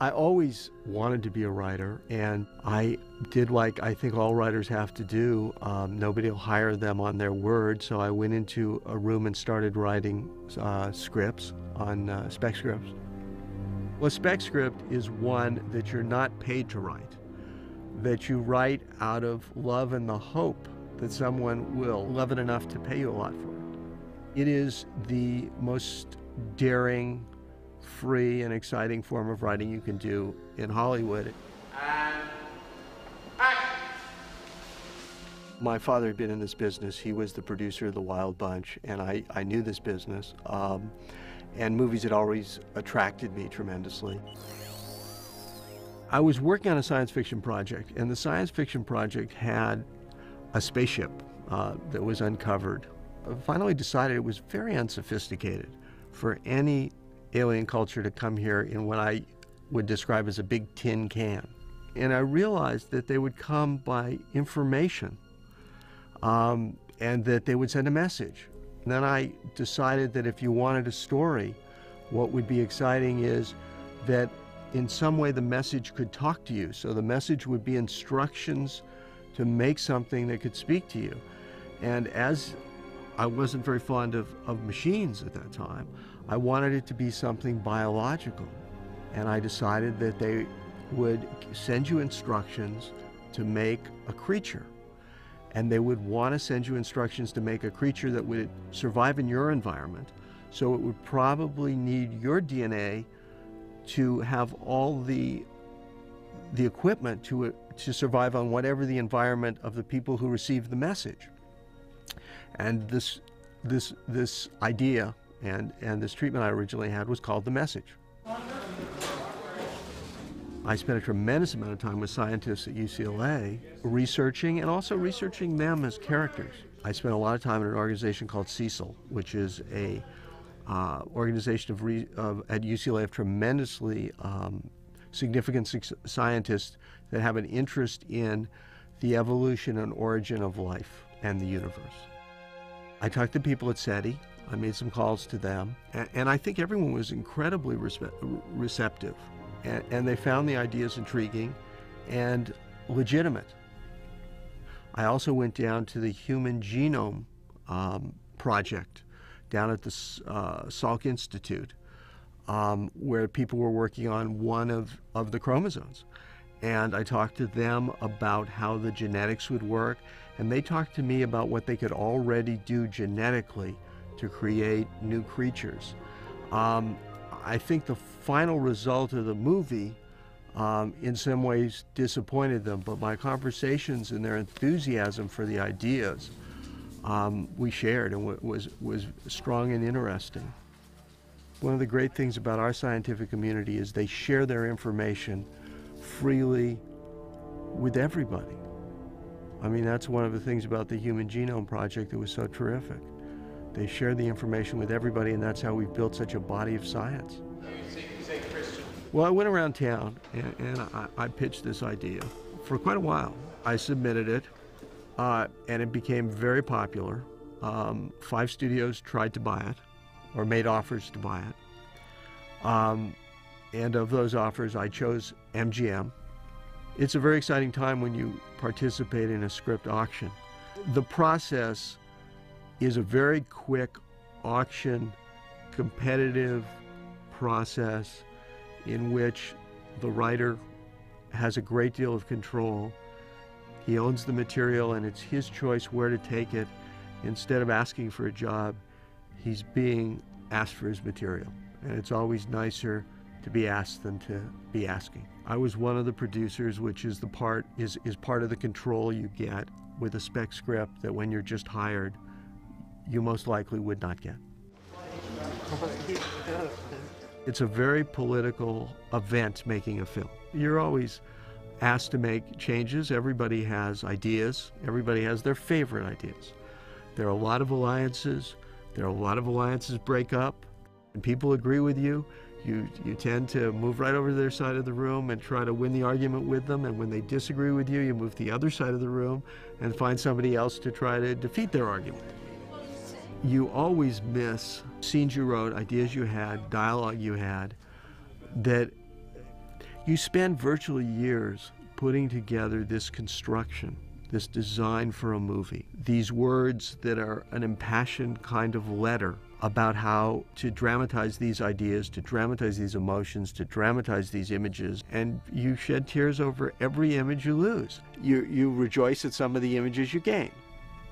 I always wanted to be a writer, and I did like I think all writers have to do. Nobody will hire them on their word, so I went into a room and started writing scripts on spec scripts. Well, a spec script is one that you're not paid to write, that you write out of love and the hope that someone will love it enough to pay you a lot for it. It is the most daring, free, and exciting form of writing you can do in Hollywood. And action! My father had been in this business. He was the producer of The Wild Bunch, and I knew this business. And movies had always attracted me tremendously. I was working on a science fiction project, and the science fiction project had a spaceship that was uncovered. I finally decided it was very unsophisticated for any alien culture to come here in what I would describe as a big tin can. And I realized that they would come by information, and that they would send a message. And then I decided that if you wanted a story, what would be exciting is that in some way the message could talk to you. So the message would be instructions to make something that could speak to you. And as I wasn't very fond of machines at that time, I wanted it to be something biological. And I decided that they would send you instructions to make a creature. And they would want to send you instructions to make a creature that would survive in your environment. So it would probably need your DNA to have all the equipment to survive on whatever the environment of the people who received the message. And this idea and this treatment I originally had was called The Message. I spent a tremendous amount of time with scientists at UCLA researching and also researching them as characters. I spent a lot of time in an organization called CECL, which is a organization at UCLA of tremendously significant scientists that have an interest in the evolution and origin of life and the universe. I talked to people at SETI. I made some calls to them, and I think everyone was incredibly receptive. And they found the ideas intriguing and legitimate. I also went down to the Human Genome Project down at the Salk Institute, where people were working on one of the chromosomes. And I talked to them about how the genetics would work, and they talked to me about what they could already do genetically to create new creatures. I think the final result of the movie in some ways disappointed them, but my conversations and their enthusiasm for the ideas we shared and was strong and interesting. One of the great things about our scientific community is they share their information freely with everybody. I mean, that's one of the things about the Human Genome Project that was so terrific. They share the information with everybody, and that's how we've built such a body of science. You say Christian? Well, I went around town, and I pitched this idea for quite a while. I submitted it, and it became very popular. 5 studios tried to buy it, or made offers to buy it. And of those offers, I chose MGM. It's a very exciting time when you participate in a script auction. The process is a very quick auction, competitive process in which the writer has a great deal of control. He owns the material, and it's his choice where to take it. Instead of asking for a job, he's being asked for his material. And it's always nicer to be asked than to be asking. I was one of the producers, which is part of the control you get with a spec script that when you're just hired, you most likely would not get. It's a very political event, making a film. You're always asked to make changes. Everybody has ideas. Everybody has their favorite ideas. There are a lot of alliances. There are a lot of alliances break up. When people agree with you, you tend to move right over to their side of the room and try to win the argument with them. And when they disagree with you, you move to the other side of the room and find somebody else to try to defeat their argument. You always miss scenes you wrote, ideas you had, dialogue you had, that You spend virtually years putting together this construction, this design for a movie. These words that are an impassioned kind of letter about how to dramatize these ideas, to dramatize these emotions, to dramatize these images, and you shed tears over every image you lose. You rejoice at some of the images you gain.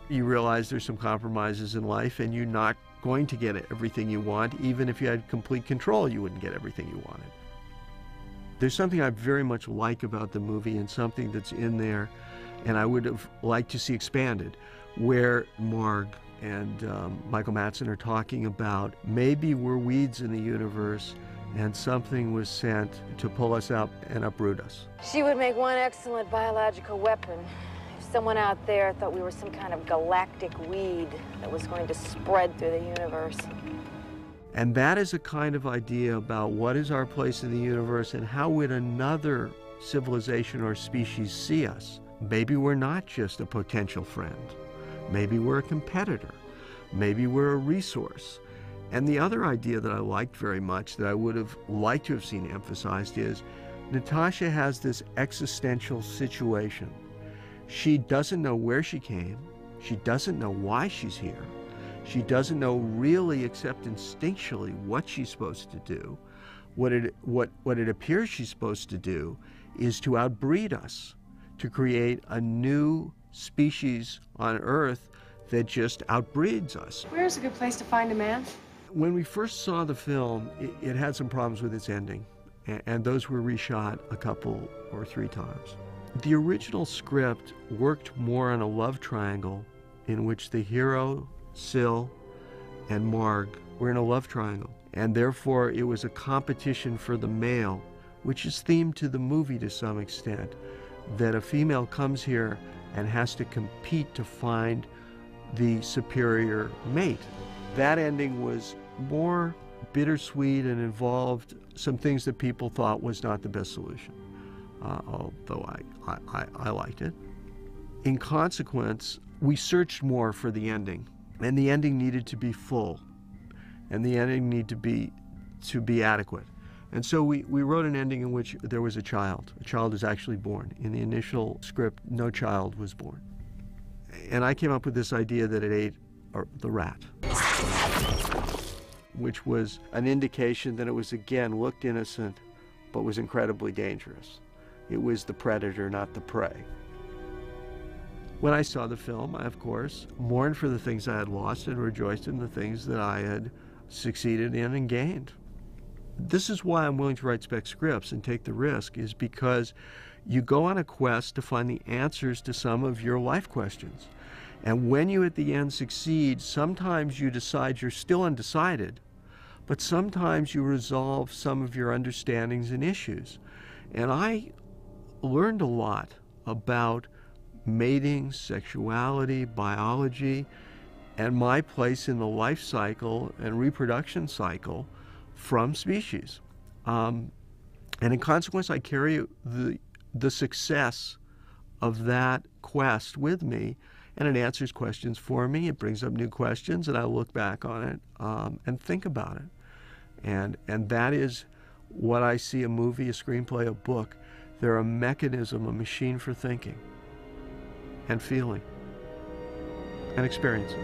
You realize there's some compromises in life and you're not going to get everything you want. Even if you had complete control, you wouldn't get everything you wanted. There's something I very much like about the movie and something that's in there and I would have liked to see expanded, where Marg and Michael Madsen are talking about maybe we're weeds in the universe and something was sent to pull us up and uproot us. She would make one excellent biological weapon. If someone out there thought we were some kind of galactic weed that was going to spread through the universe. And that is a kind of idea about what is our place in the universe and how would another civilization or species see us. Maybe we're not just a potential friend. Maybe we're a competitor. Maybe we're a resource. And the other idea that I liked very much that I would have liked to have seen emphasized is Natasha has this existential situation. She doesn't know where she came. She doesn't know why she's here. She doesn't know really, except instinctually, what she's supposed to do. What it appears she's supposed to do is to outbreed us, to create a new species on Earth that just outbreeds us. Where's a good place to find a man? When we first saw the film, it had some problems with its ending, and those were reshot a couple or 3 times. The original script worked more on a love triangle in which the hero, Syl, and Marg were in a love triangle, and therefore it was a competition for the male, which is themed to the movie to some extent, that a female comes here and has to compete to find the superior mate. That ending was more bittersweet and involved some things that people thought was not the best solution, although I liked it. In consequence, we searched more for the ending, and the ending needed to be full, and the ending needed to be adequate. And so we wrote an ending in which there was a child. A child was actually born. In the initial script, no child was born. And I came up with this idea that it ate the rat, which was an indication that it was, again, looked innocent, but was incredibly dangerous. It was the predator, not the prey. When I saw the film, I, of course, mourned for the things I had lost and rejoiced in the things that I had succeeded in and gained. This is why I'm willing to write spec scripts and take the risk, is because you go on a quest to find the answers to some of your life questions. And when you at the end succeed, sometimes you decide you're still undecided, but sometimes you resolve some of your understandings and issues. And I learned a lot about mating, sexuality, biology, and my place in the life cycle and reproduction cycle from species. And in consequence, I carry the success of that quest with me, and it answers questions for me. It brings up new questions, and I look back on it and think about it. And that is what I see a movie, a screenplay, a book. They're a mechanism, a machine for thinking and feeling and experiencing.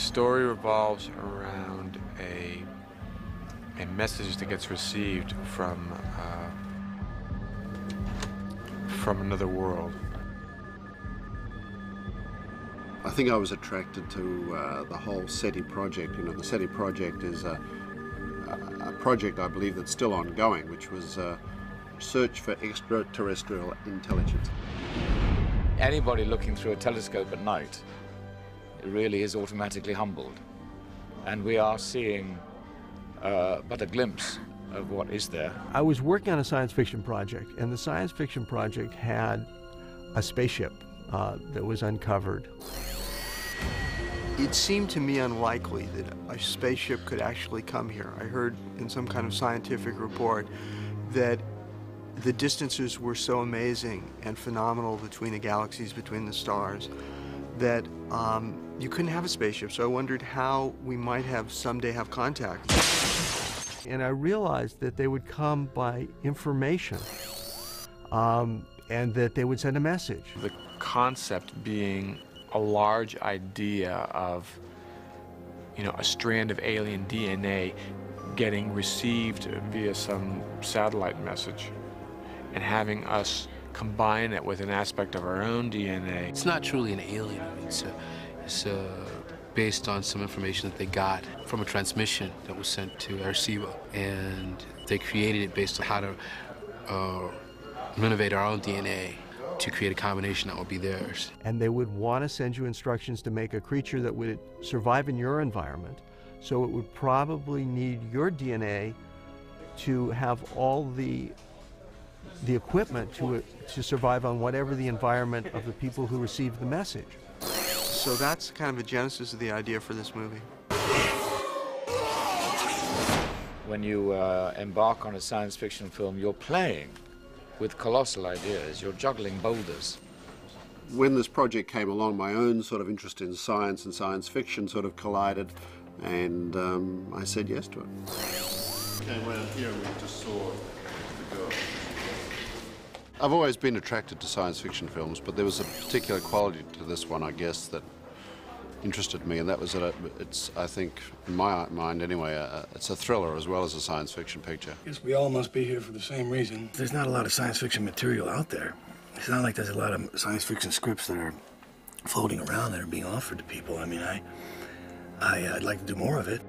story revolves around a message that gets received from another world. I think I was attracted to the whole SETI project. You know, the SETI project is a project I believe that's still ongoing, which was search for extraterrestrial intelligence. Anybody looking through a telescope at night really is automatically humbled. And we are seeing but a glimpse of what is there. I was working on a science fiction project, and the science fiction project had a spaceship that was uncovered. It seemed to me unlikely that a spaceship could actually come here. I heard in some kind of scientific report that the distances were so amazing and phenomenal between the galaxies, between the stars, that you couldn't have a spaceship. So I wondered how we might have someday have contact. And I realized that they would come by information, and that they would send a message. The concept being a large idea of, you know, a strand of alien DNA getting received via some satellite message and having us combine it with an aspect of our own DNA. It's not truly an alien. It's based on some information that they got from a transmission that was sent to Arecibo, and they created it based on how to renovate our own DNA to create a combination that would be theirs. And they would want to send you instructions to make a creature that would survive in your environment. So it would probably need your DNA to have all the equipment to survive on whatever the environment of the people who received the message. So that's kind of the genesis of the idea for this movie. When you embark on a science fiction film, you're playing with colossal ideas. You're juggling boulders. When this project came along, my own sort of interest in science and science fiction sort of collided, and I said yes to it. Okay, well, here we just saw the girl. I've always been attracted to science fiction films, but there was a particular quality to this one, I guess, that interested me, and that was that it's, I think, in my mind anyway, it's a thriller as well as a science fiction picture. I guess we all must be here for the same reason. There's not a lot of science fiction material out there. It's not like there's a lot of science fiction scripts that are floating around that are being offered to people. I mean, I'd like to do more of it.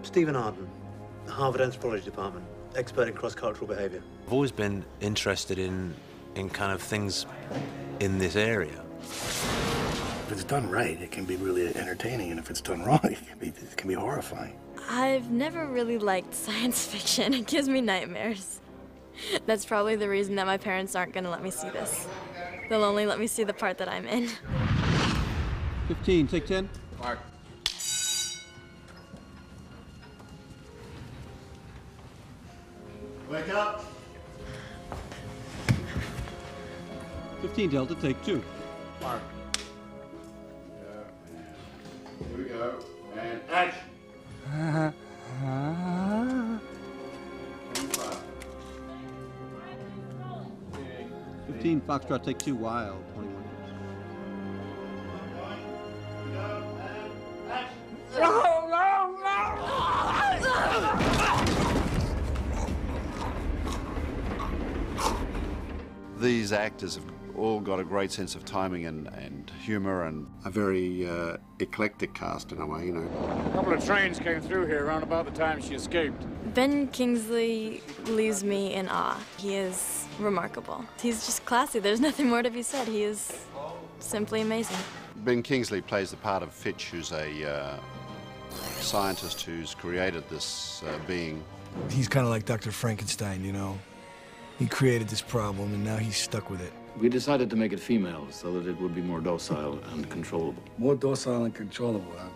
Stephen Arden, the Harvard Anthropology Department, expert in cross-cultural behavior. I've always been interested in kind of things in this area. If it's done right, it can be really entertaining, and if it's done wrong, it can be horrifying. I've never really liked science fiction. It gives me nightmares. That's probably the reason that my parents aren't going to let me see this. They'll only let me see the part that I'm in. 15, take 10. Mark. Wake up. 15, Delta, take 2. Mark. Here we go. And action. 15, Foxtrot, take 2, wild, 21. These actors have all got a great sense of timing and humor, and a very eclectic cast in a way, you know. A couple of trains came through here around about the time she escaped. Ben Kingsley leaves me in awe. He is remarkable. He's just classy. There's nothing more to be said. He is simply amazing. Ben Kingsley plays the part of Fitch, who's a scientist who's created this being. He's kind of like Dr. Frankenstein, you know. He created this problem, and now he's stuck with it. We decided to make it female so that it would be more docile and controllable. More docile and controllable, huh?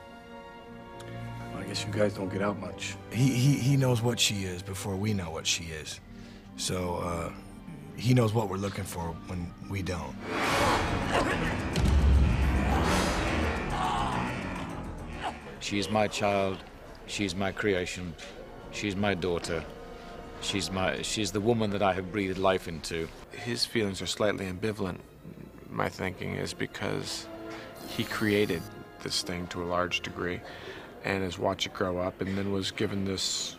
Well, I guess you guys don't get out much. He knows what she is before we know what she is. So, he knows what we're looking for when we don't. She's my child. She's my creation. She's my daughter. She's the woman that I have breathed life into. His feelings are slightly ambivalent, my thinking is, because he created this thing to a large degree, and has watched it grow up, and then was given this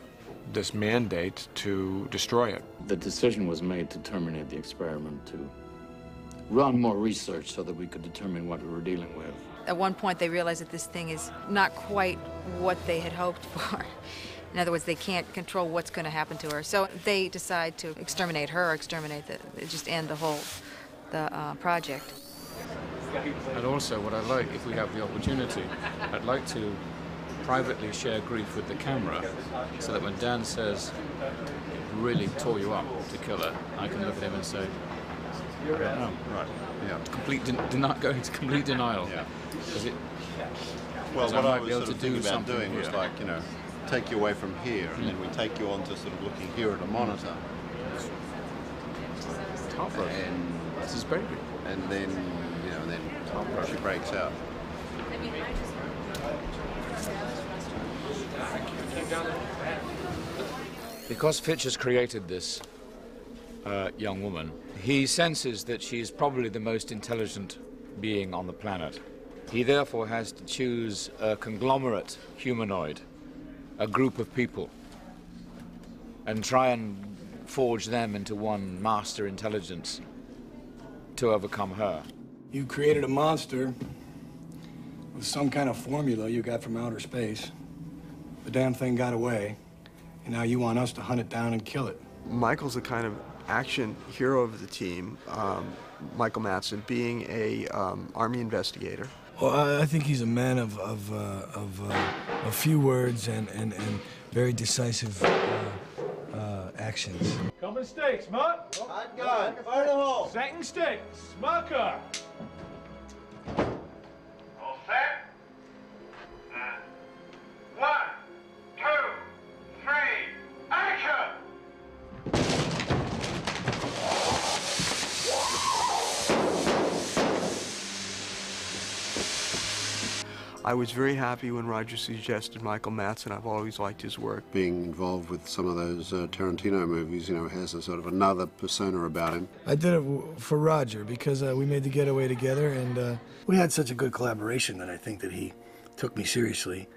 mandate to destroy it. The decision was made to terminate the experiment, to run more research so that we could determine what we were dealing with. At one point, they realized that this thing is not quite what they had hoped for. In other words, they can't control what's going to happen to her. So they decide to exterminate her, or just end the whole project. And also, what I like, if we have the opportunity, I'd like to privately share grief with the camera, so that when Dan says, it really tore you up to kill her, I can look at him and say, I don't know. Right. Yeah. Go into complete denial. Yeah. Well, what I was sort of thinking about doing was like, you know, take you away from here, and then we take you on to sort of looking here at a monitor. And this is baby. And then, you know, and then she breaks out. Because Fitch has created this young woman, he senses that she is probably the most intelligent being on the planet. He therefore has to choose a conglomerate humanoid, a group of people, and try and forge them into one master intelligence to overcome her. You created a monster with some kind of formula you got from outer space. The damn thing got away, and now you want us to hunt it down and kill it. Michael's the kind of action hero of the team, Michael Madsen, being a Army investigator. Well, I think he's a man of a few words and very decisive actions. Coming stakes, Mutt. Hot gun. Fire the hole. Second stick. Smucker. All set? 1, 2, 3, action! I was very happy when Roger suggested Michael Madsen. I've always liked his work. Being involved with some of those Tarantino movies, you know, has a sort of another persona about him. I did it for Roger because we made The Getaway together, and we had such a good collaboration that I think that he took me seriously,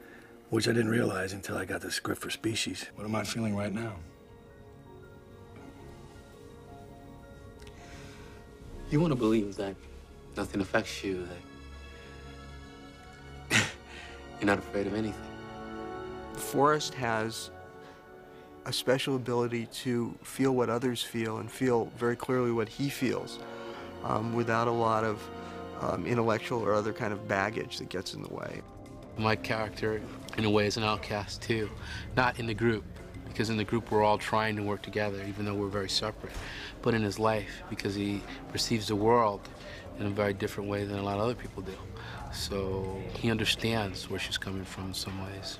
which I didn't realize until I got the script for Species. What am I feeling right now? You want to believe that nothing affects you, that you're not afraid of anything. Forrest has a special ability to feel what others feel and feel very clearly what he feels without a lot of intellectual or other kind of baggage that gets in the way. My character, in a way, is an outcast too. Not in the group, because in the group we're all trying to work together, even though we're very separate. But in his life, because he perceives the world in a very different way than a lot of other people do. So he understands where she's coming from in some ways.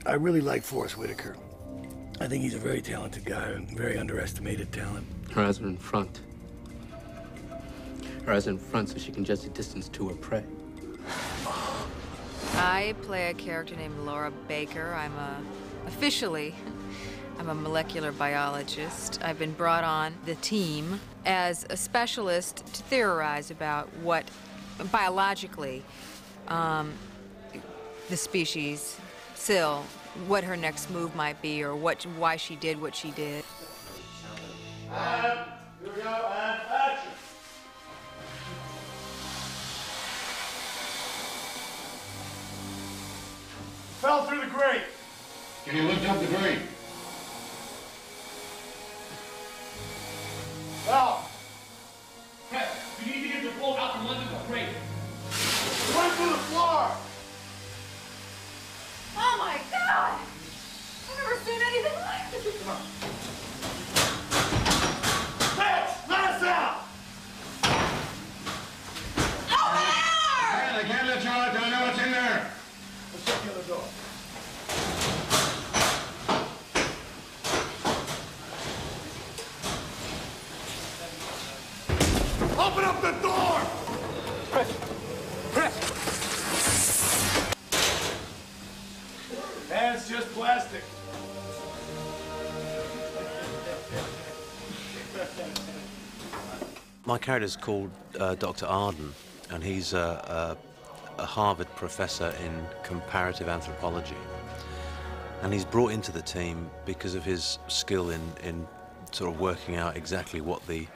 I really like Forrest Whitaker. I think he's a very talented guy, and very underestimated talent. Her eyes are in front. Her eyes are in front so she can judge the distance to her prey. I play a character named Laura Baker. Officially, I'm a molecular biologist. I've been brought on the team as a specialist to theorize about what, biologically, the species, Syl, what her next move might be, or why she did what she did. And here we go, and action! Fell through the grate. Can you lift up the grate? Fell. Hey, you need to get the bolt out from under the grate. Went through the floor. Oh my God! I've never seen anything like this. Come on. Fitch, let us out! Open there! Man, I can't let you out till I know what's in there. Let's shut the other door. Open up the door! That's just plastic. My character's called Dr. Arden, and he's a a Harvard professor in comparative anthropology. And he's brought into the team because of his skill in sort of working out exactly what the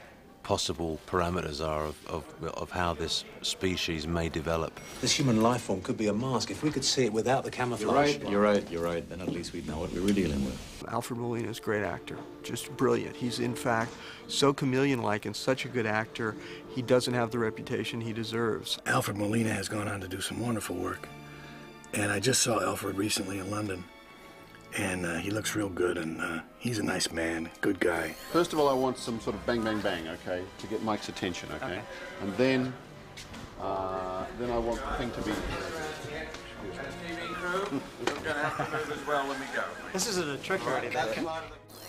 possible parameters are of how this species may develop. This human life form could be a mask. If we could see it without the camouflage... You're right. Then at least we'd know what we were dealing with. Alfred Molina is a great actor, just brilliant. He's in fact so chameleon-like and such a good actor, he doesn't have the reputation he deserves. Alfred Molina has gone on to do some wonderful work. And I just saw Alfred recently in London. And he looks real good, and he's a nice man, good guy. First of all, I want some sort of bang, bang, bang, okay, to get Mike's attention, okay? And then I want the thing to be... This isn't a trick or anything.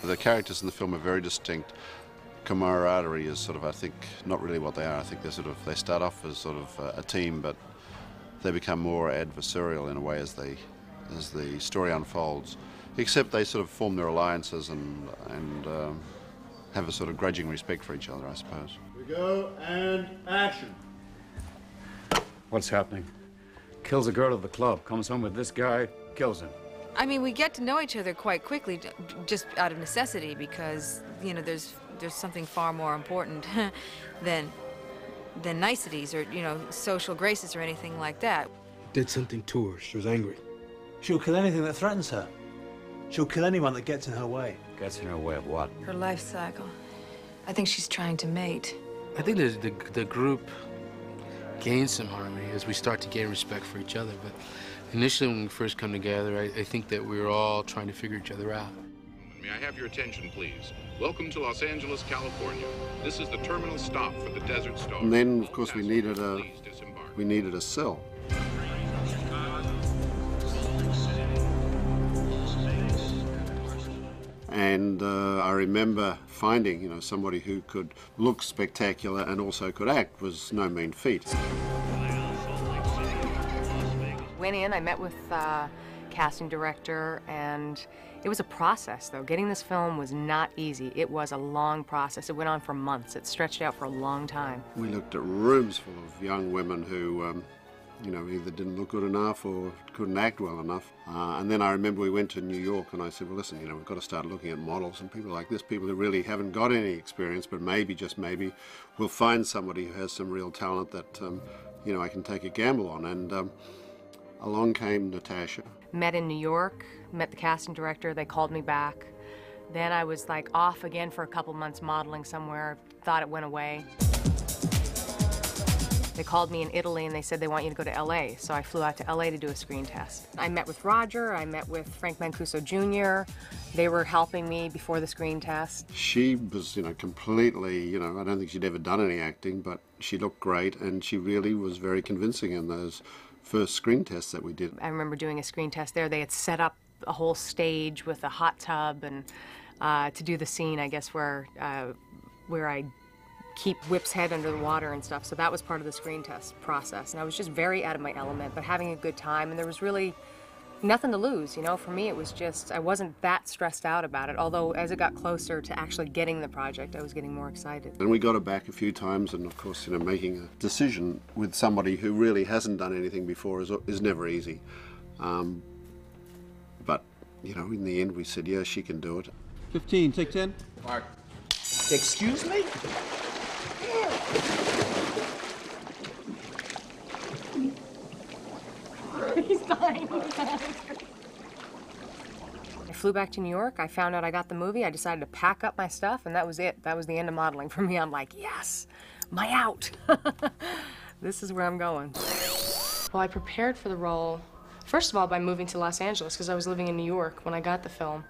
The characters in the film are very distinct. Camaraderie is sort of, I think, not really what they are. I think they start off as sort of a team, but they become more adversarial in a way as the story unfolds. Except they sort of form their alliances and have a sort of grudging respect for each other, I suppose. We go, and action. What's happening? Kills a girl at the club, comes home with this guy, kills him. I mean, we get to know each other quite quickly, just out of necessity, because, you know, there's something far more important than niceties or, you know, social graces or anything like that. Did something to her. She was angry. She'll kill anything that threatens her. She'll kill anyone that gets in her way. Gets in her way of what? Her life cycle. I think she's trying to mate. I think the group gains some harmony as we start to gain respect for each other. But initially, when we first come together, I think that we were all trying to figure each other out. May I have your attention, please? Welcome to Los Angeles, California. This is the terminal stop for the Desert Star. And then, of course, we needed a cell. And I remember finding, you know, somebody who could look spectacular and also could act was no mean feat. Went in, I met with casting director, and it was a process, though. Getting this film was not easy. It was a long process. It went on for months. It stretched out for a long time. We looked at rooms full of young women who, you know, either didn't look good enough or couldn't act well enough. And then I remember we went to New York and I said, well, listen, you know, we've got to start looking at models and people like this, people who really haven't got any experience, but maybe, just maybe, we'll find somebody who has some real talent that, you know, I can take a gamble on. And along came Natasha. Met in New York, met the casting director, they called me back. Then I was like off again for a couple months modeling somewhere, thought it went away. They called me in Italy and they said they want you to go to LA, so I flew out to LA to do a screen test. I met with Roger, I met with Frank Mancuso Jr. They were helping me before the screen test. She was, you know, completely, you know, I don't think she'd ever done any acting, but she looked great and she really was very convincing in those first screen tests that we did. I remember doing a screen test there. They had set up a whole stage with a hot tub and to do the scene, I guess, where I keep Whip's head under the water and stuff. So that was part of the screen test process. And I was just very out of my element, but having a good time. And there was really nothing to lose, you know. For me, it was just, I wasn't that stressed out about it. Although as it got closer to actually getting the project, I was getting more excited. And we got her back a few times, and of course, you know, making a decision with somebody who really hasn't done anything before is never easy. But, you know, in the end, we said, yeah, she can do it. 15, take 10. Mark. Excuse me? He's dying. I flew back to New York. I found out I got the movie. I decided to pack up my stuff, and that was it. That was the end of modeling for me. I'm like, yes, my out. This is where I'm going. Well, I prepared for the role, first of all, by moving to Los Angeles, because I was living in New York when I got the film.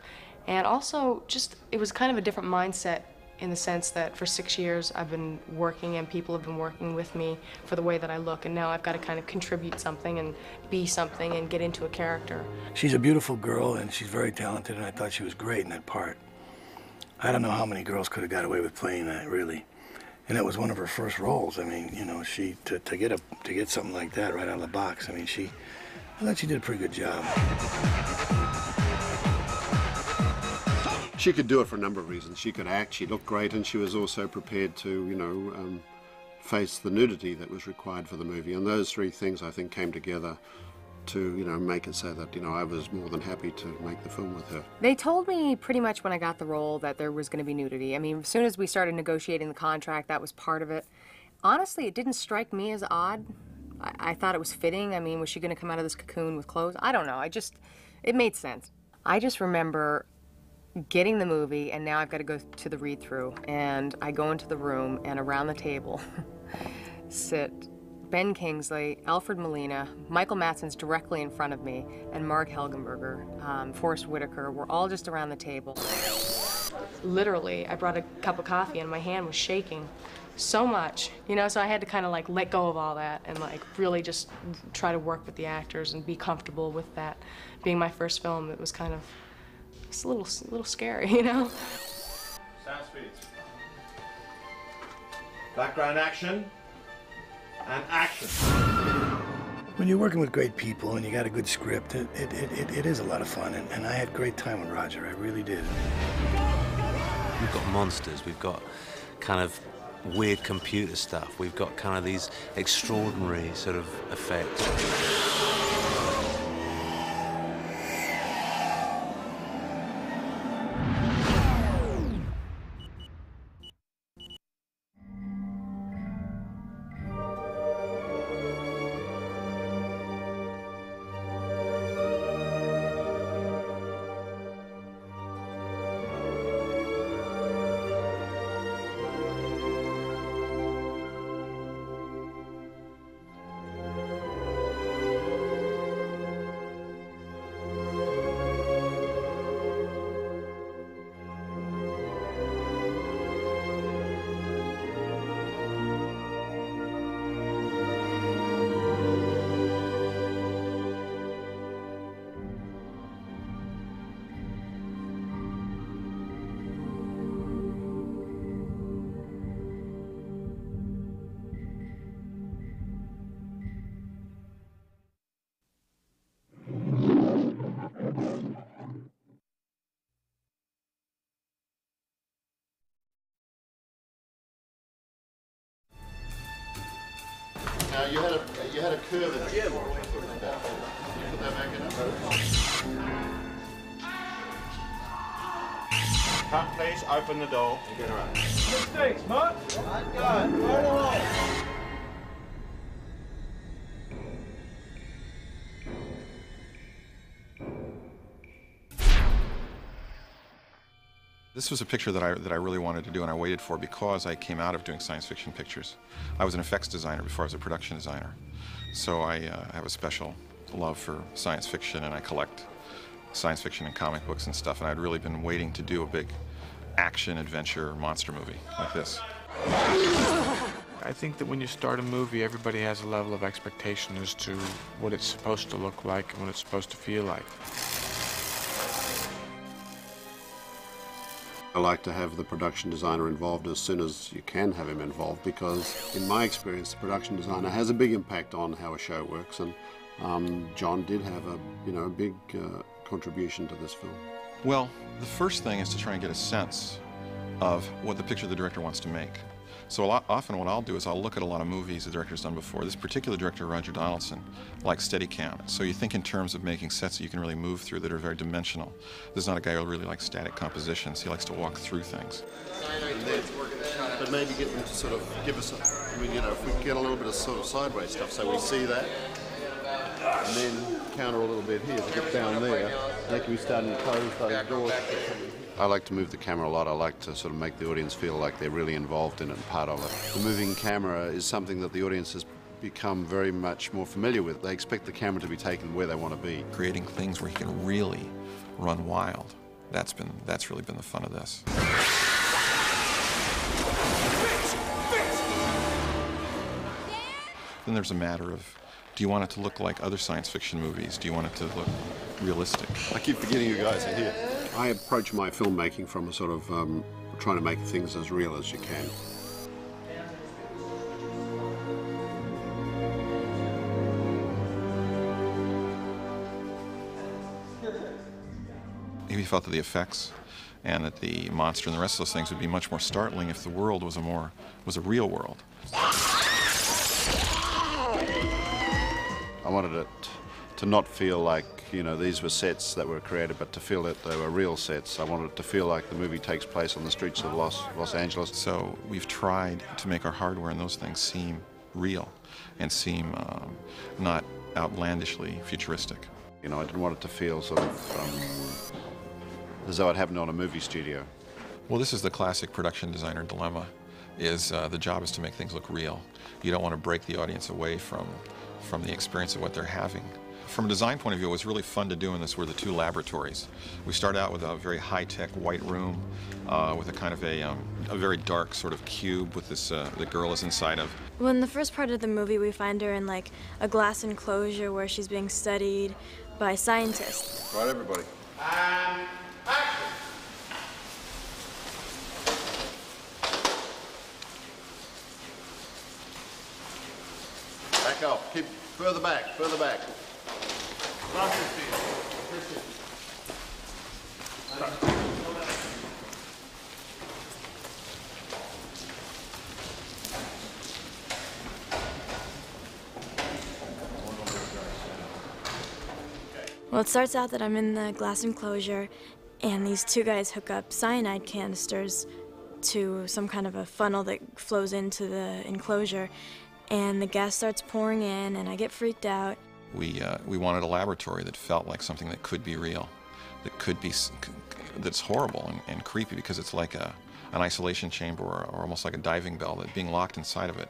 And also, just, it was kind of a different mindset in the sense that for 6 years I've been working and people have been working with me for the way that I look, and now I've got to kind of contribute something and be something and get into a character. She's a beautiful girl and she's very talented, and I thought she was great in that part. I don't know how many girls could have got away with playing that, really. And it was one of her first roles. I mean, you know, she to get something like that right out of the box. I mean, I thought she did a pretty good job. She could do it for a number of reasons. She could act, she looked great, and she was also prepared to, you know, face the nudity that was required for the movie. And those three things, I think, came together to, make it so that, I was more than happy to make the film with her. They told me pretty much when I got the role that there was going to be nudity. I mean, as soon as we started negotiating the contract, that was part of it. Honestly, it didn't strike me as odd. I thought it was fitting. I mean, was she going to come out of this cocoon with clothes? I don't know. It made sense. I just remember getting the movie, and now I've got to go to the read-through, and I go into the room, and around the table sit Ben Kingsley, Alfred Molina, Michael Madsen's directly in front of me, and Marg Helgenberger, Forrest Whitaker. We're all just around the table. Literally, I brought a cup of coffee, and my hand was shaking so much, so I had to kind of let go of all that and really just try to work with the actors and be comfortable with that. Being my first film, it was kind of a little scary, Sound speeds. Background action and action. When you're working with great people and you got a good script, it is a lot of fun, and I had a great time with Roger, I really did. We've got monsters, we've got kind of weird computer stuff, we've got kind of these extraordinary sort of effects. Now you had a curve in it. Yeah. Put that back in. Cut, please. Open the door and get around. Mistakes, Mark. Right, go. Right along. This was a picture that I really wanted to do, and I waited for because I came out of doing science fiction pictures. I was an effects designer before I was a production designer. So I have a special love for science fiction, and I collect science fiction and comic books and stuff, and I'd really been waiting to do a big action, adventure, monster movie like this. I think that when you start a movie, everybody has a level of expectation as to what it's supposed to look like and what it's supposed to feel like. I like to have the production designer involved as soon as you can have him involved, because in my experience the production designer has a big impact on how a show works, and John did have a big contribution to this film. Well, the first thing is to try and get a sense of what the picture the director wants to make. So often what I'll do is I'll look at a lot of movies the director's done before. This particular director, Roger Donaldson, likes Steadicam. So you think in terms of making sets that you can really move through that are very dimensional. This is not a guy who really likes static compositions. He likes to walk through things. But maybe get them to sort of give us if we get a little bit of sort of sideways stuff, so we see that, and then counter a little bit here to get down there. They can be starting to close those doors. I like to move the camera a lot. I like to sort of make the audience feel like they're really involved in it and part of it. The moving camera is something that the audience has become very much more familiar with. They expect the camera to be taken where they want to be. Creating things where he can really run wild. That's really been the fun of this. Then there's a matter of, do you want it to look like other science fiction movies? Do you want it to look realistic? I keep forgetting you guys are here. I approach my filmmaking from a sort of trying to make things as real as you can. He felt that the effects and that the monster and the rest of those things would be much more startling if the world was a real world. I wanted it to not feel like, you know, these were sets that were created, but to feel that they were real sets. I wanted it to feel like the movie takes place on the streets of Los Angeles. So we've tried to make our hardware and those things seem real and seem not outlandishly futuristic. You know, I didn't want it to feel sort of as though it happened on a movie studio. Well, this is the classic production designer dilemma, is the job is to make things look real. You don't want to break the audience away from the experience of what they're having. From a design point of view, what's really fun to do in this were the two laboratories. We start out with a very high-tech white room with a kind of a very dark sort of cube with this, the girl is inside of. Well, in the first part of the movie, we find her in like a glass enclosure where she's being studied by scientists. Right, everybody. And action! Back off. Keep further back, further back. Well, it starts out that I'm in the glass enclosure, and these two guys hook up cyanide canisters to some kind of a funnel that flows into the enclosure, and the gas starts pouring in, and I get freaked out. We wanted a laboratory that felt like something that could be real, that could be, that's horrible and creepy because it's like an isolation chamber or almost like a diving bell that's being locked inside of it.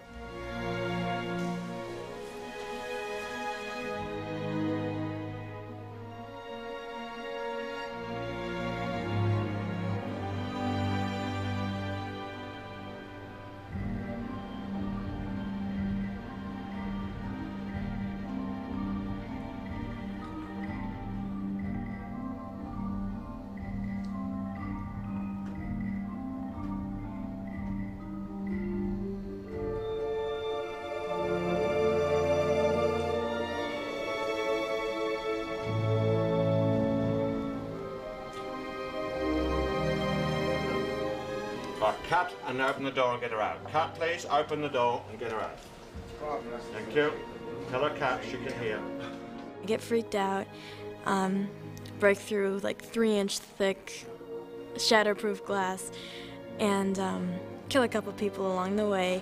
Cut and open the door and get her out. Cut, please. Open the door and get her out. Thank you. Tell her cut, she can hear. I get freaked out, break through like 3-inch thick, shatterproof glass, and kill a couple people along the way,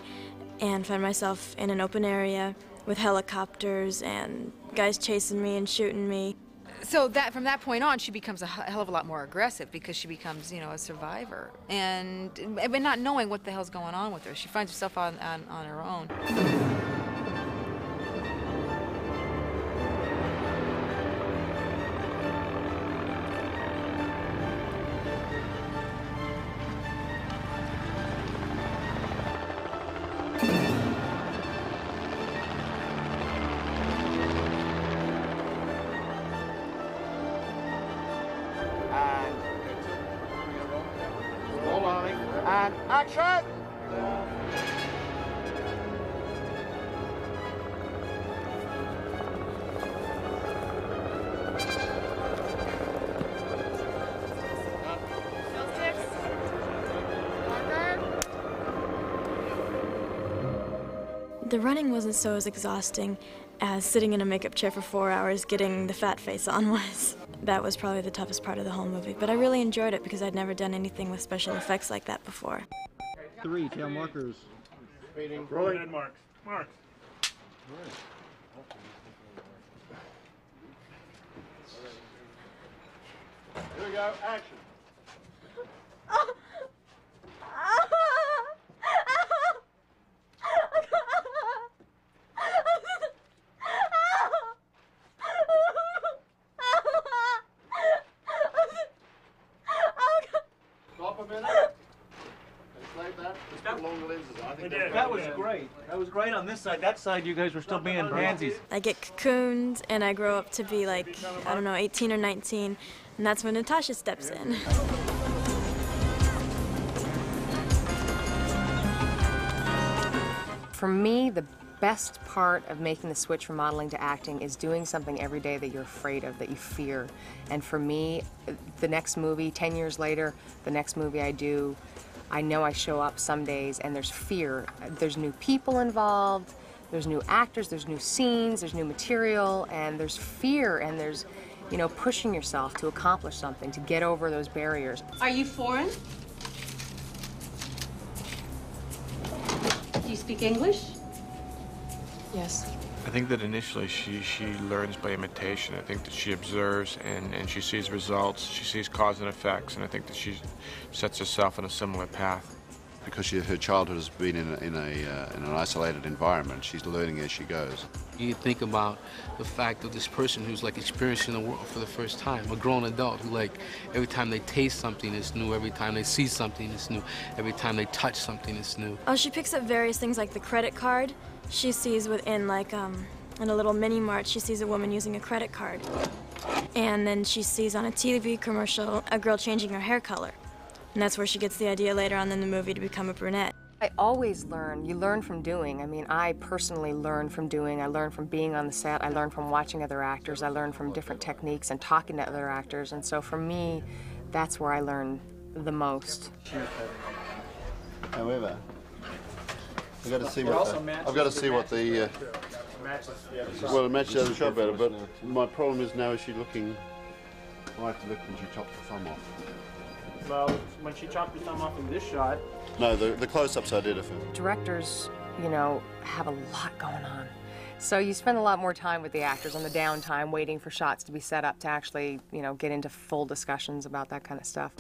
and find myself in an open area with helicopters and guys chasing me and shooting me. So that from that point on, she becomes a hell of a lot more aggressive because she becomes, you know, a survivor, and not knowing what the hell's going on with her, she finds herself on her own. And action! The running wasn't so as exhausting as sitting in a makeup chair for 4 hours getting the fat face on was. That was probably the toughest part of the whole movie, but I really enjoyed it because I'd never done anything with special effects like that before. 3 tail markers. Rolling and marks. Marks. Here we go, action. Stop a minute. Explain that. Just put along the lenses. I think That was great. That was great on this side. That side, you guys were still being pansies. I get cocooned and I grow up to be like, I don't know, 18 or 19, and that's when Natasha steps in. For me, the best part of making the switch from modeling to acting is doing something every day that you're afraid of, that you fear. And for me, the next movie, 10 years later, the next movie I do, I know I show up some days and there's fear. There's new people involved, there's new actors, there's new scenes, there's new material, and there's fear, and there's, you know, pushing yourself to accomplish something, to get over those barriers. Are you foreign? Do you speak English? Yes. I think that initially she learns by imitation. I think that she observes and she sees results, she sees cause and effects, and I think that she sets herself on a similar path. Because her childhood has been in an isolated environment, she's learning as she goes. You think about the fact of this person who's like experiencing the world for the first time, a grown adult who, like, every time they taste something it's new, every time they see something it's new, every time they touch something it's new. Oh, she picks up various things like the credit card. She sees within, like, in a little mini mart, she sees a woman using a credit card. And then she sees on a TV commercial a girl changing her hair color. And that's where she gets the idea later on in the movie to become a brunette. I always learn. You learn from doing. I mean, I personally learn from doing. I learn from being on the set. I learn from watching other actors. I learn from different techniques and talking to other actors. And so for me, that's where I learn the most. However, I've got to see what the well, it matches the other shot better. But my problem is now, is she looking? I like to look when she chopped the thumb off. Well, when she chopped her thumb off in this shot. No, the close-ups I did of her. Directors, you know, have a lot going on. So you spend a lot more time with the actors on the downtime, waiting for shots to be set up to actually, you know, get into full discussions about that kind of stuff.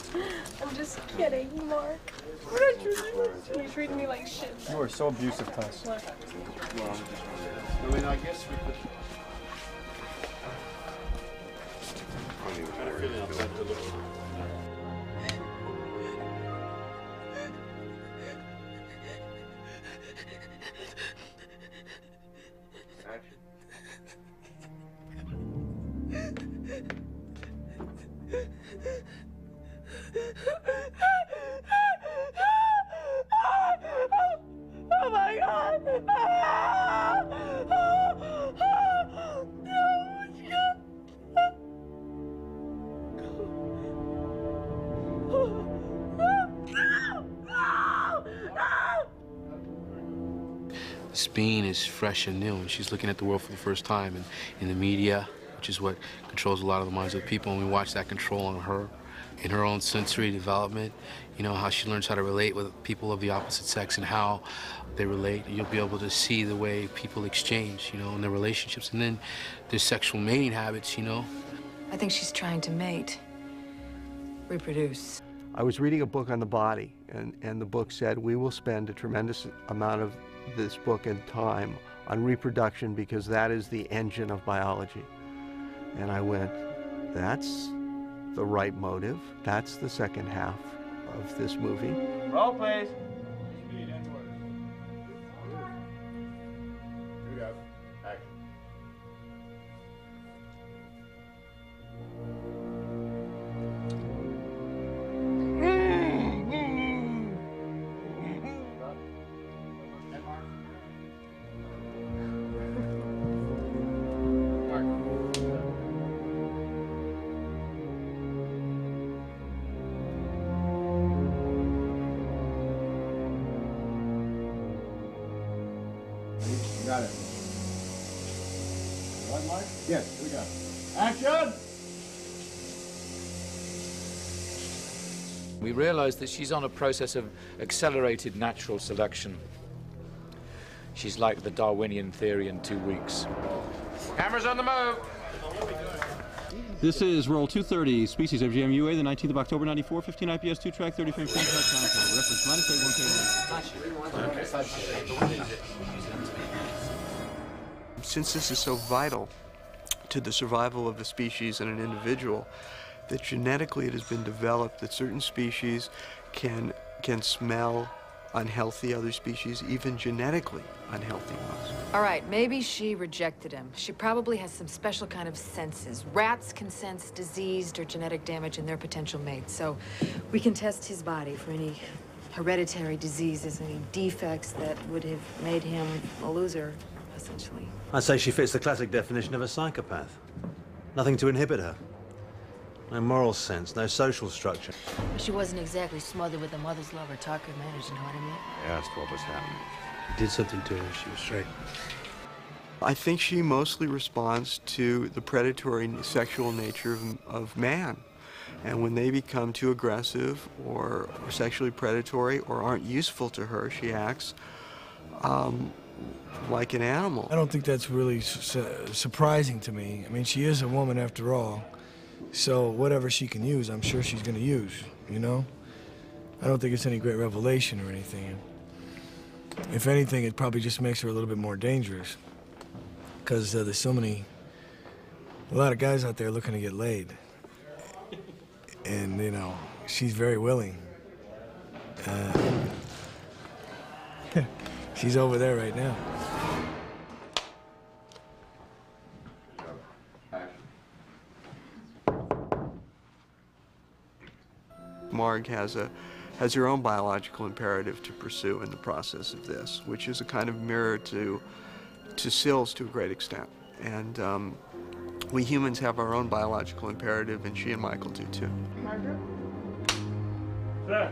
I'm just kidding, Mark. You treating me like shit. You are so abusive, Tess. Well, I mean, I guess we could. I'm feeling upset to look. Oh my God! Sabine is fresh and new, and she's looking at the world for the first time, and in the media, which is what controls a lot of the minds of people, and we watch that control on her in her own sensory development, you know, how she learns how to relate with people of the opposite sex and how they relate. You'll be able to see the way people exchange, you know, in their relationships, and then their sexual mating habits, you know. I think she's trying to mate, reproduce. I was reading a book on the body, and the book said, we will spend a tremendous amount of this book and time on reproduction because that is the engine of biology. And I went, that's the right motive. That's the second half of this movie. Roll, please. Got it. What, Mark? Yes, here we go. Action! We realize that she's on a process of accelerated natural selection. She's like the Darwinian theory in 2 weeks. Cameras on the move. This is roll 230, species of GMUA, the 19th of October, 94, 15 IPS, 2 track, 30 frame, reference -A1K1. Since this is so vital to the survival of the species and an individual, that genetically it has been developed that certain species can smell unhealthy other species, even genetically unhealthy ones. All right, maybe she rejected him. She probably has some special kind of senses. Rats can sense diseased or genetic damage in their potential mates, so we can test his body for any hereditary diseases, any defects that would have made him a loser, essentially. I'd say she fits the classic definition of a psychopath. Nothing to inhibit her. No moral sense, no social structure. She wasn't exactly smothered with a mother's love or talker manners, you know what I mean? I asked what was happening. Did something to her, she was straight. I think she mostly responds to the predatory sexual nature of man. And when they become too aggressive or sexually predatory or aren't useful to her, she acts like an animal. I don't think that's really surprising to me. I mean, she is a woman after all. So whatever she can use, I'm sure she's going to use, you know? I don't think it's any great revelation or anything. If anything, it probably just makes her a little bit more dangerous. Because there's a lot of guys out there looking to get laid. And, you know, she's very willing. She's over there right now. Marg has her own biological imperative to pursue in the process of this, which is a kind of mirror to Sills to a great extent. And we humans have our own biological imperative, and she and Michael do too. Margaret? Sir.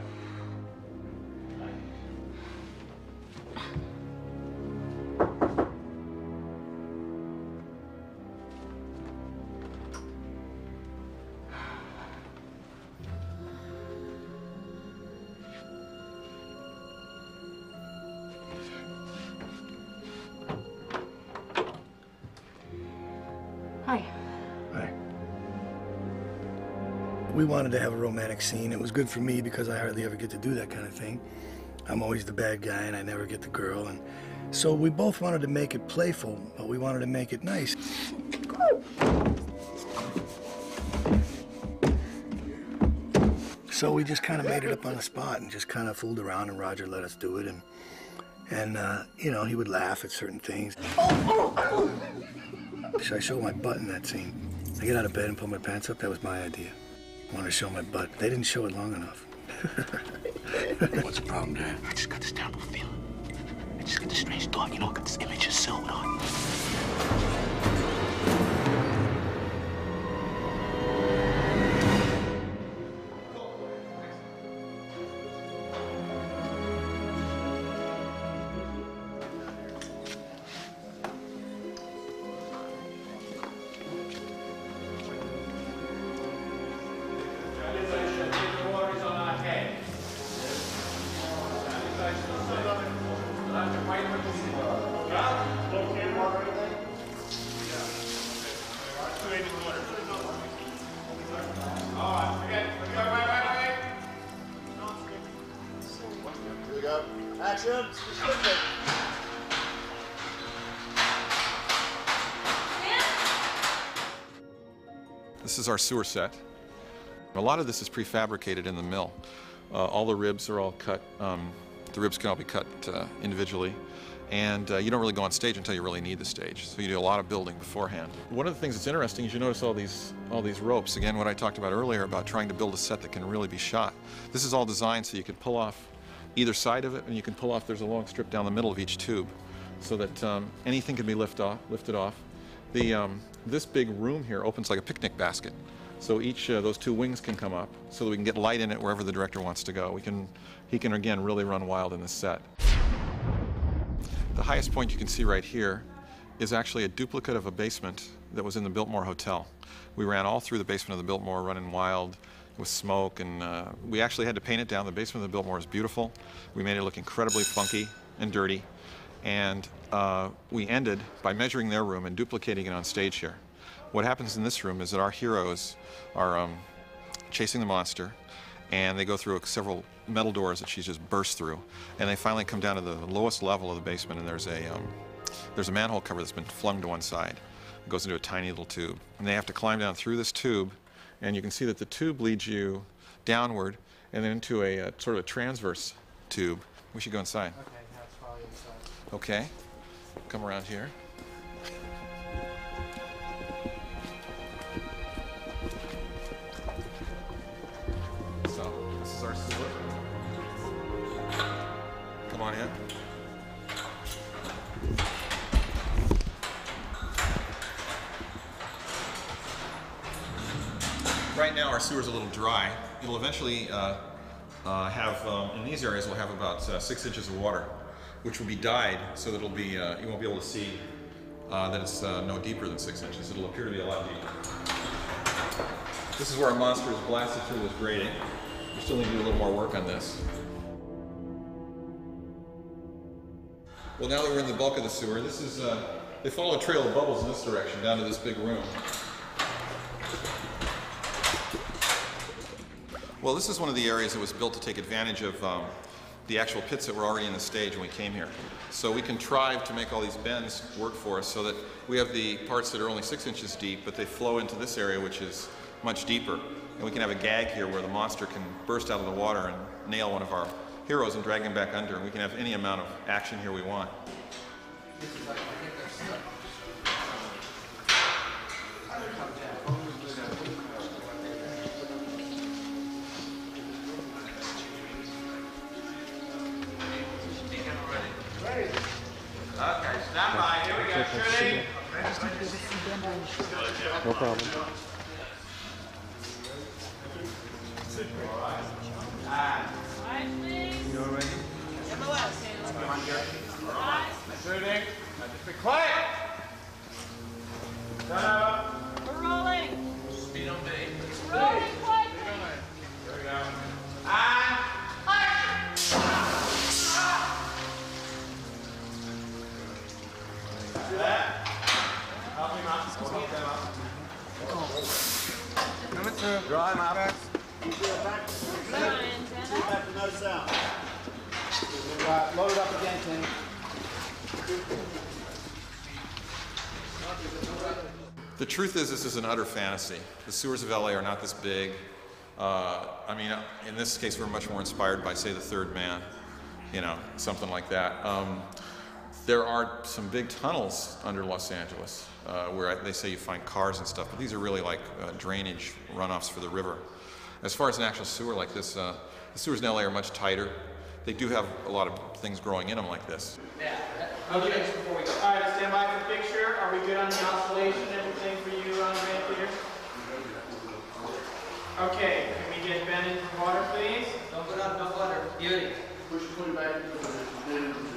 Hi. Hi. We wanted to have a romantic scene. It was good for me because I hardly ever get to do that kind of thing. I'm always the bad guy and I never get the girl. And so we both wanted to make it playful, but we wanted to make it nice. So we just kind of made it up on the spot and just kind of fooled around, and Roger let us do it. And you know, he would laugh at certain things. Should I show my butt in that scene? I get out of bed and pull my pants up. That was my idea. I wanted to show my butt. They didn't show it long enough. What's the problem, Dad? I just got this terrible feeling. I just got this strange thought. You know, I got this image of Silver on. Action. This is our sewer set. A lot of this is prefabricated in the mill. All the ribs are all cut. The ribs can all be cut individually. And you don't really go on stage until you really need the stage. So you do a lot of building beforehand. One of the things that's interesting is you notice all these ropes. Again, what I talked about earlier about trying to build a set that can really be shot. This is all designed so you can pull off either side of it, and you can pull off, there's a long strip down the middle of each tube, so that anything can be lifted off. This big room here opens like a picnic basket. So each those two wings can come up so that we can get light in it wherever the director wants to go. He can again really run wild in this set. The highest point you can see right here is actually a duplicate of a basement that was in the Biltmore Hotel. We ran all through the basement of the Biltmore running wild with smoke, and we actually had to paint it down. The basement of the Biltmore is beautiful. We made it look incredibly funky and dirty, and we ended by measuring their room and duplicating it on stage here. What happens in this room is that our heroes are chasing the monster, and they go through several metal doors that she's just burst through, and they finally come down to the lowest level of the basement, and there's a manhole cover that's been flung to one side. It goes into a tiny little tube, and they have to climb down through this tube, and you can see that the tube leads you downward and then into a sort of a transverse tube. We should go inside. Okay, let's follow you inside. Okay, come around here. So, this is our sewer. right now our sewer's a little dry. It'll eventually have, in these areas, we'll have about 6 inches of water, which will be dyed so that it'll be, you won't be able to see that it's no deeper than 6 inches. It'll appear to be a lot deeper. This is where our monster is blasted through this grating. We still need to do a little more work on this. Well, now that we're in the bulk of the sewer, this is, they follow a trail of bubbles in this direction down to this big room. Well, this is one of the areas that was built to take advantage of the actual pits that were already in the stage when we came here. So we contrived to make all these bends work for us so that we have the parts that are only 6 inches deep, but they flow into this area, which is much deeper. And we can have a gag here where the monster can burst out of the water and nail one of our heroes and drag him back under. And we can have any amount of action here we want. Okay, stand by. Here we go. Shooting. No problem. You all ready? Come on, Gary. Shooting. Just be quiet. We're rolling. Speed on me. Rolling quietly. Here we go. And action. See that? Help him up. We'll help them up. Coming through. Draw him up. No sound. Load it up again, Kenny. The truth is, this is an utter fantasy. The sewers of LA are not this big. I mean, in this case, we're much more inspired by, say, The Third Man, you know, something like that. There are some big tunnels under Los Angeles where they say you find cars and stuff, but these are really like drainage runoffs for the river. As far as an actual sewer like this, the sewers in LA are much tighter. They do have a lot of things growing in them like this. Okay, all right, stand by for the picture. Are we good on the oscillation, everything for you, Grant Peter? Okay, can we get Ben into the water, please? Don't put up, no water. Beauty. Push it back into the